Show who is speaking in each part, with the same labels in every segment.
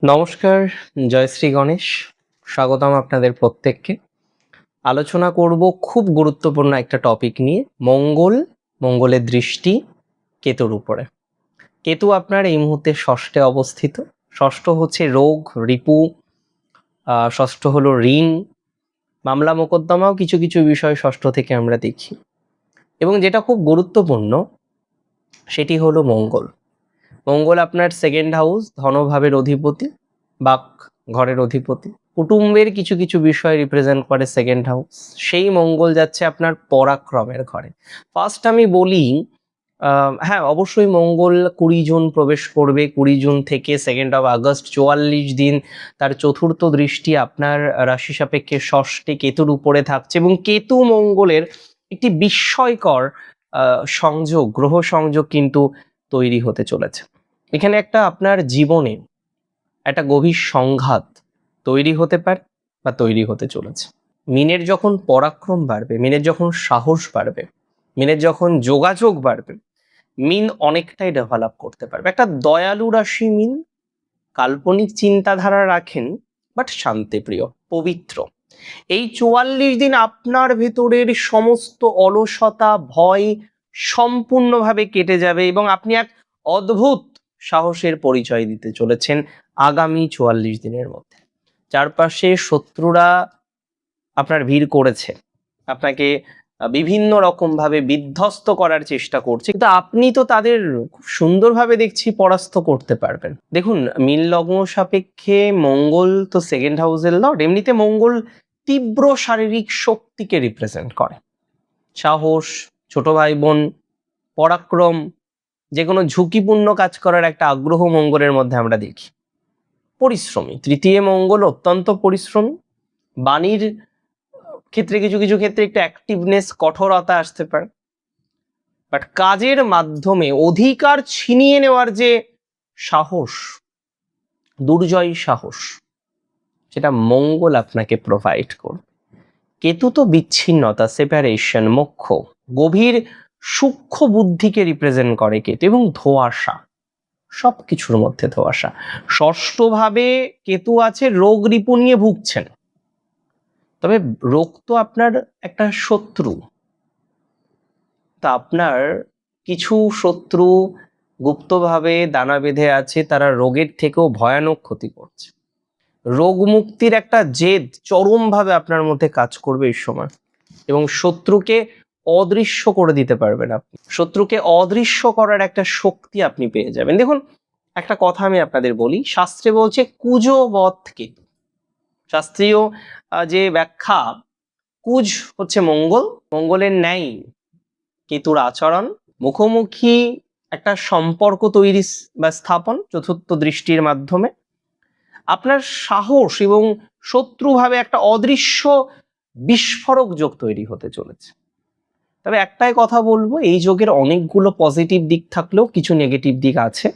Speaker 1: নমস্কার, জয় শ্রী গণেশ। স্বাগতম আপনাদের প্রত্যেককে। আলোচনা করব খুব গুরুত্বপূর্ণ একটা টপিক নিয়ে, মঙ্গলের দৃষ্টি কেতুর উপরে। কেতু আপনার এই মুহূর্তে ষষ্ঠে অবস্থিত। ষষ্ঠ হচ্ছে রোগ, রিপু, ষষ্ঠ হলো ঋণ, মামলা মোকদ্দমাও কিছু কিছু বিষয় ষষ্ঠ থেকে আমরা দেখি। এবং যেটা খুব গুরুত্বপূর্ণ সেটি হলো মঙ্গল আপনার সেকেন্ড হাউস, ধনভাবের অধিপতি, বাক ঘরের অধিপতি, কুটুম্বের কিছু কিছু বিষয় রিপ্রেজেন্ট করে সেকেন্ড হাউস। সেই মঙ্গল যাচ্ছে আপনার পরাক্রমের ঘরে। ফার্স্ট আমি বলি, হ্যাঁ অবশ্যই মঙ্গল 20 জুন প্রবেশ করবে। 20 জুন থেকে 2 আগস্ট 44 দিন তার চতুর্থ দৃষ্টি আপনার রাশি সাপেক্ষে ষষ্ঠে কেতুর উপরে থাকছে, এবং কেতু মঙ্গলের একটি বিস্ময়কর সংযোগ, গ্রহ সংযোগ কিন্তু তৈরি হতে চলেছে। এখানে একটা আপনার জীবনে একটা গভীর সংঘাত তৈরি হতে পারে বা তৈরি হতে চলেছে। মিনের যখন পরাক্রম বাড়বে, মিনের যখন সাহস বাড়বে, মিনের যখন যোগাযোগ বাড়বে, মিন অনেকটাই ডেভেলপ করতে পারবে। একটা দয়ালু রাশি মিন, কাল্পনিক চিন্তাধারা রাখেন, বাট শান্তিপ্রিয়, পবিত্র। এই 44 দিন আপনার ভেতরের সমস্ত অলসতা, ভয় সম্পূর্ণভাবে কেটে যাবে এবং আপনি এক অদ্ভুত সাহসের পরিচয় দিতে চলেছেন আগামী 44 দিনের মধ্যে। চারপাশে শত্রুরা আপনার ভিড় করেছে, আপনাকে বিভিন্ন রকম ভাবে বিধ্বস্ত করার চেষ্টা করছে, কিন্তু আপনি তো তাদের খুব সুন্দরভাবে দেখছি পরাস্ত করতে পারবেন। দেখুন, মীন লগ্ন সাপেক্ষে মঙ্গল তো সেকেন্ড হাউসের লর্ড। এমনিতে মঙ্গল তীব্র শারীরিক শক্তিকে রিপ্রেজেন্ট করে, সাহস, ছোট ভাই বোন, পরাক্রম, যে কোনো ঝুঁকিপূর্ণ কাজ করার একটা আগ্রহ মঙ্গলের মধ্যে আমরা দেখি। পরিশ্রমী, তৃতীয় মঙ্গল অত্যন্ত পরিশ্রমী। বাণীর ক্ষেত্রে কিছু কিছু ক্ষেত্রে একটু অ্যাক্টিভনেস, কঠোরতা আসতে পারে, বাট কাজের মাধ্যমে অধিকার ছিনিয়ে নেওয়ার যে সাহস, দুর্জয় সাহস, সেটা মঙ্গল আপনাকে প্রোভাইড করবে। কেতু তো বিচ্ছিন্নতা, সেপারেশন, মোক্ষ, গভীর সূক্ষ্ম বুদ্ধিকে রিপ্রেজেন্ট করে কেতু, এবং ধোঁয়াশা, সবকিছুর মধ্যে ধোঁয়াশা। ষষ্ঠভাবে কেতু আছে, রোগ রিপু নিয়ে ভুগছেন, তবে রোগ তো আপনার একটা শত্রু। তা আপনার কিছু শত্রু গুপ্তভাবে দানা বেঁধে আছে, তারা রোগের থেকেও ভয়ানক ক্ষতি করছে। রোগ মুক্তির একটা জেদ চরমভাবে আপনার মধ্যে কাজ করবে এই সময়, এবং শত্রুকে অদৃশ্য করে দিতে পারবেন আপনি। শত্রুকে অদৃশ্য করার একটা শক্তি আপনি পেয়ে যাবেন। দেখুন, একটা কথা আমি আপনাদের বলি, শাস্ত্রে বলছে কুজবৎ কেতু। শাস্ত্রীয় যে ব্যাখ্যা, কুজ হচ্ছে মঙ্গল, মঙ্গলের ন্যায় কেতুর আচরণ, মুখোমুখি একটা সম্পর্ক তৈরি বা স্থাপন চতুর্থ দৃষ্টির মাধ্যমে, আপনার সাহস এবং শত্রুভাবে একটা অদৃশ্য বিস্ফোরক যোগ তৈরি হতে চলেছে। তবে একটাই কথা বলবো, এই যোগের অনেকগুলো পজিটিভ দিক থাকলেও কিছু নেগেটিভ দিক আছে।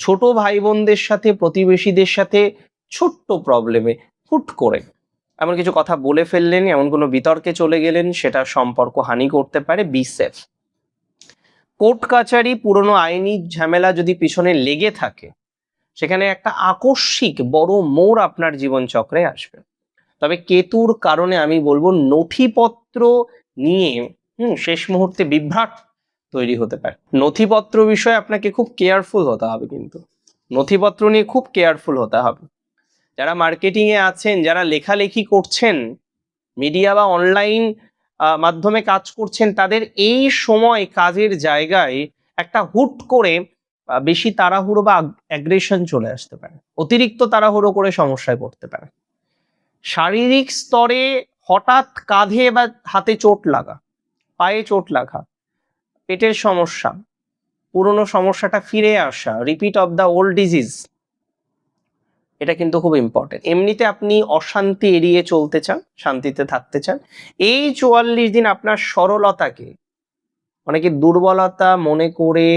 Speaker 1: ছোট ভাই বোনদের সাথে, প্রতিবেশীদের সাথে ছোট্ট প্রবলেমে হুট করে এমন কিছু কথা বলে ফেললেন, এমন কোনো বিতর্কে চলে গেলেন, সেটা সম্পর্ক হানি করতে পারে। Be safe. কোর্ট কাচারি, পুরনো আইনি ঝামেলা যদি পিছনে লেগে থাকে, সেখানে একটা আকস্মিক বড় মোড় আপনার জীবনচক্রে আসবে। তবে কেতুর কারণে আমি বলবো নথিপত্র নিয়ে শেষ মুহূর্তে বিভ্রাট তৈরি হতে পারে। নথিপত্র বিষয়ে আপনাকে খুব কেয়ারফুল হতে হবে, কিন্তু নথিপত্র নিয়ে খুব কেয়ারফুল হতে হবে। যারা মার্কেটিং এ আছেন, যারা লেখালেখি করছেন, মিডিয়া বা অনলাইন মাধ্যমে কাজ করছেন, তাদের এই সময় কাজের জায়গায় একটা হুট করে বেশি তাড়াহুড়ো বা অ্যাগ্রেশন চলে আসতে পারে, অতিরিক্ত তাড়াহুড়ো করে সমস্যায় পড়তে পারে। শারীরিক স্তরে হঠাৎ কাঁধে বা হাতে চোট লাগা, পায়ে চোট লাগা, পেটের সমস্যা, পুরনো সমস্যাটা ফিরে আসা, repeat of the old disease, এটা কিন্তু খুব ইম্পর্টেন্ট। এমনিতে আপনি অশান্তি এড়িয়ে চলতে চান, শান্তিতে থাকতে চান, এই 44 দিন আপনার সরলতাকে অনেকে দুর্বলতা মনে করে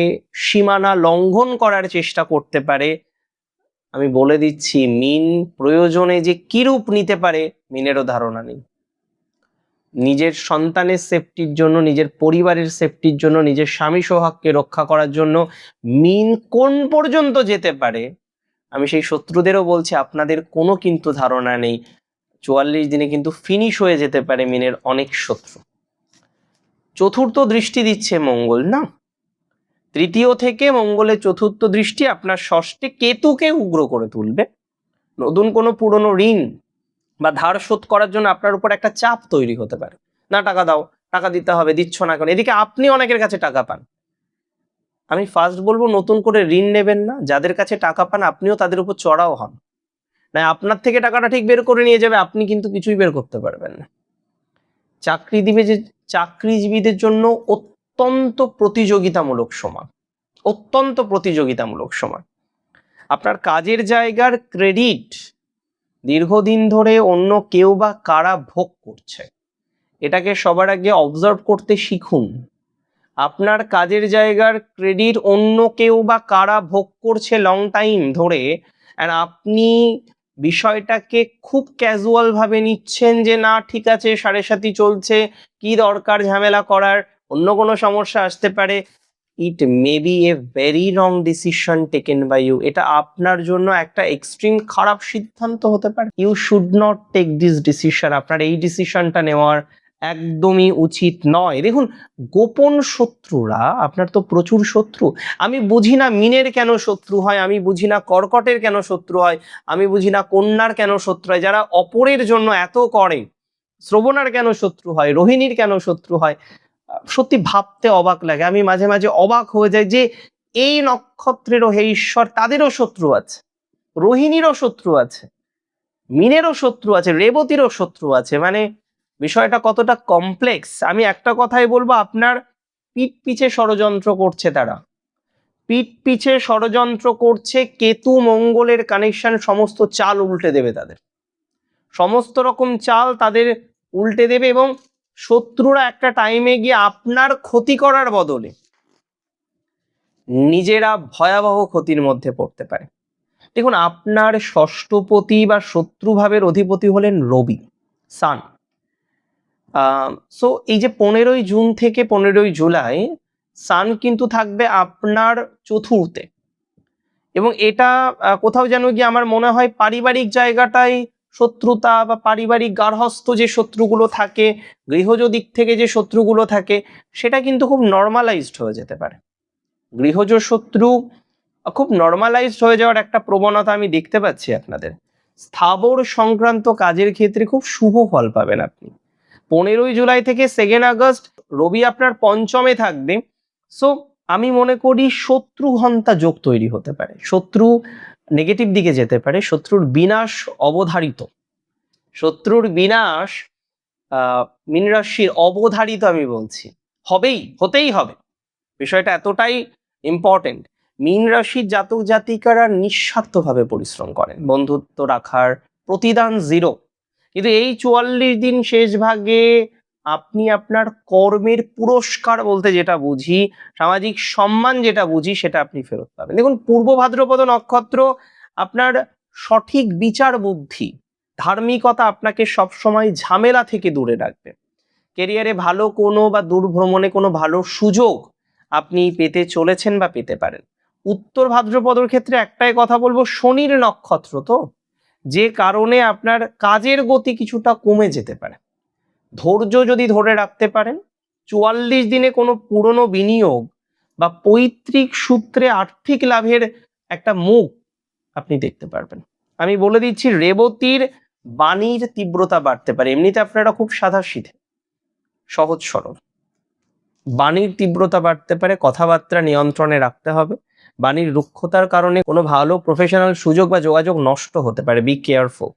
Speaker 1: সীমানা লঙ্ঘন করার চেষ্টা করতে পারে। আমি বলে দিচ্ছি, মিন প্রয়োজনে যে কি রূপ নিতে পারে মিনেরও ধারণা নেই। নিজের সন্তানের সেফটির জন্য, নিজের পরিবারের সেফটির জন্য, নিজের স্বামী সোহাগকে রক্ষা করার জন্য মিন কোন পর্যন্ত যেতে পারে আমি সেই শত্রুদেরও বলছি, আপনাদের কোনো কিন্তু ধারণা নেই 44 দিনে কিন্তু ফিনিশ হয়ে যেতে পারে মিনের অনেক শত্রু। চতুর্থ দৃষ্টি দিচ্ছে মঙ্গল না, তৃতীয় থেকে মঙ্গলের চতুর্থ দৃষ্টি আপনার ষষ্ঠে কেতুকে উগ্র করে তুলবে। নতুন কোনো পুরনো ঋণ বা ধার শোধ করার জন্য আপনার উপর একটা চাপ তৈরি হতে পারে, না টাকা দাও, টাকা দিতে হবে, দিচ্ছ না কেন। এদিকে আপনি অনেকের কাছে টাকা পান। আমি ফার্স্ট বলবো নতুন করে ঋণ নেবেন না। যাদের কাছে টাকা পান আপনিও তাদের উপর চড়াও হন না, আপনার থেকে টাকাটা ঠিক বের করে নিয়ে যাবে, আপনি কিন্তু কিছুই বের করতে পারবেন না। চাকরিজীবীদের জন্য অত্যন্ত প্রতিযোগিতামূলক সময়, অত্যন্ত প্রতিযোগিতামূলক সময়। আপনার কাজের জায়গার ক্রেডিট দীর্ঘদিন ধরে অন্য কেউ বা কারা ভোগ করছে, এটাকে সবার আগে অবজার্ভ করতে শিখুন। আপনার কাজের জায়গার ক্রেডিট অন্য কেউ বা কারা ভোগ করছে লং টাইম ধরে, আর আপনি বিষয়টাকে খুব ক্যাজুয়াল ভাবে নিচ্ছেন যে না ঠিক আছে, সাড়ে সাথী চলছে, কি দরকার ঝামেলা করার, অন্য কোনো সমস্যা আসতে পারে। It may be a very wrong decision taken by you. এটা আপনার জন্য একটা এক্সট্রিম খারাপ সিদ্ধান্ত হতে পারে। You should not take this decision. আপনার এই ডিসিশনটা নেওয়ার একদমই উচিত নয়। দেখুন, গোপন শত্রুরা, আপনার তো প্রচুর শত্রু। আমি বুঝি না মিনের কেন শত্রু হয়, আমি বুঝি না কর্কটের কেন শত্রু হয়, আমি বুঝি না কন্যার কেন শত্রু হয়। যারা অপরের জন্য এত করে, শ্রবণার কেন শত্রু হয়, রোহিণীর কেন শত্রু হয়, সত্যি ভাবতে অবাক লাগে। আমি মাঝে মাঝে অবাক হয়ে যাই যে এই নক্ষত্রেরও হে ঈশ্বর, তাদেরও শত্রু আছে, রোহিণীরও শত্রু আছে, মিনেরও শত্রু আছে, রেবতীরও শত্রু আছে। মানে বিষয়টা কতটা কমপ্লেক্স। আমি একটা কথাই বলবো, আপনার পিঠ পিছে ষড়যন্ত্র করছে তারা, পিঠ পিছে ষড়যন্ত্র করছে। কেতু মঙ্গলের কানেকশন সমস্ত চাল উল্টে দেবে, তাদের সমস্ত রকম চাল তাদের উল্টে দেবে, এবং শত্রুরা একটা টাইমে গিয়ে আপনার ক্ষতি করার বদলে নিজেরা ভয়াবহ ক্ষতির মধ্যে পড়তে পারে। দেখুন, আপনার ষষ্ঠপতি বা শত্রুভাবের অধিপতি হলেন রবি, সান। সো এই যে 15ই জুন থেকে 15ই জুলাই সান কিন্তু থাকবে আপনার চতুর্থে, এবং এটা কোথাও যেন গিয়ে আমার মনে হয় পারিবারিক জায়গাটাই শত্রুতা বা পারিবারিক গার্হস্থ যে শত্রুগুলো থাকে, গৃহজ দিক থেকে যে শত্রুগুলো থাকে, সেটা কিন্তু খুব নর্মালাইজড হয়ে যেতে পারে। গৃহজ শত্রু খুব নর্মালাইজড হয়ে যাওয়ার একটা প্রবণতা আমি দেখতে পাচ্ছি আপনাদের। স্থাবর সংক্রান্ত কাজের ক্ষেত্রে খুব শুভ ফল পাবেন আপনি। 15ই জুলাই থেকে 2 আগস্ট রবি আপনার পঞ্চমে থাকবে। সো আমি মনে করি শত্রু ঘন্টা যোগ তৈরি হতে পারে, শত্রু নেগেটিভ দিকে যেতে পারে, শত্রুর বিনাশ অবধারিত, শত্রুর বিনাশ মীন রাশির অবধারিত আমি বলছি, হতেই হবে। বিষয়টা এতটাই ইম্পর্টেন্ট। মীন রাশির জাতক জাতিকারা নিঃস্বার্থভাবে পরিশ্রম করেন, বন্ধুত্ব রাখার প্রতিদান 0, কিন্তু এই 44 দিন শেষ ভাগে আপনি আপনার কর্মের পুরস্কার বলতে যেটা বুঝি, সামাজিক সম্মান যেটা বুঝি, সেটা আপনি ফেরত পাবেন। দেখুন, পূর্ব ভাদ্রপদ নক্ষত্র আপনার সঠিক বিচার বুদ্ধি, ধার্মিকতা আপনাকে সবসময় ঝামেলা থেকে দূরে রাখবে। কেরিয়ারে ভালো কোনো বা দূরভ্রমণে কোনো ভালো সুযোগ আপনি পেতে চলেছেন বা পেতে পারেন। উত্তর ভাদ্রপদর ক্ষেত্রে একটাই কথা বলবো, শনির নক্ষত্র তো, যে কারণে আপনার কাজের গতি কিছুটা কমে যেতে পারে। ধৈর্য যদি ধরে রাখতে পারেন, 44 দিনে কোনো পুরনো বিনিয়োগ বা পৈতৃক সূত্রে আর্থিক লাভের একটা মুখ আপনি দেখতে পারবেন। আমি বলে দিচ্ছি, রেবতীর বাণীর তীব্রতা বাড়তে পারে। এমনিতে আপনারা খুব সাধাসিধে, সহজ সরল, বাণীর তীব্রতা বাড়তে পারে, কথাবার্তা নিয়ন্ত্রণে রাখতে হবে। বাণীর রুক্ষতার কারণে কোনো ভালো প্রফেশনাল সুযোগ বা যোগাযোগ নষ্ট হতে পারে, বি কেয়ারফুল।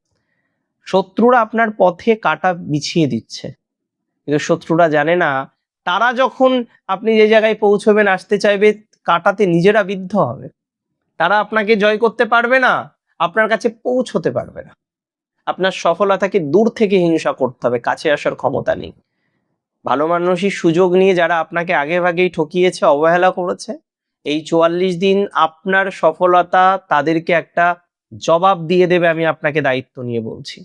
Speaker 1: শত্রুরা আপনার পথে কাঁটা বিছিয়ে দিচ্ছে, কিন্তু শত্রুরা জানে না, তারা যখন আপনি যে জায়গায় পৌঁছবেন, আসতে চাইবে, কাঁটাতে নিজেরা বিদ্ধ হবে। তারা আপনাকে জয় করতে পারবে না, আপনার কাছে পৌঁছতে পারবে না। আপনার সফলতাকে দূর থেকে হিংসা করতে হবে, কাছে আসার ক্ষমতা নেই। ভালো মানুষই সুযোগ নিয়ে যারা আপনাকে আগে ভাগেই ঠকিয়েছে, অবহেলা করেছে, এই 44 দিন আপনার সফলতা তাদেরকে একটা জবাব দিয়ে দেবে। আমি আপনাকে দায়িত্ব নিয়ে বলছি।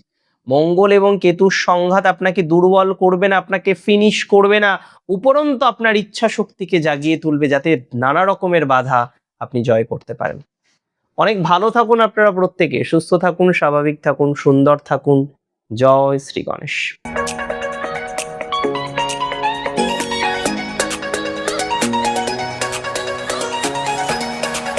Speaker 1: মঙ্গল এবং কেতুর সংঘাত আপনাকে দুর্বল করবে না, আপনাকে ফিনিশ করবে না, উপরন্তু আপনার ইচ্ছা শক্তিকে জাগিয়ে তুলবে, যাতে নানা রকমের বাধা আপনি জয় করতে পারেন। অনেক ভালো থাকুন আপনারা প্রত্যেকে, সুস্থ থাকুন, স্বাভাবিক থাকুন, সুন্দর থাকুন। জয় শ্রী গণেশ।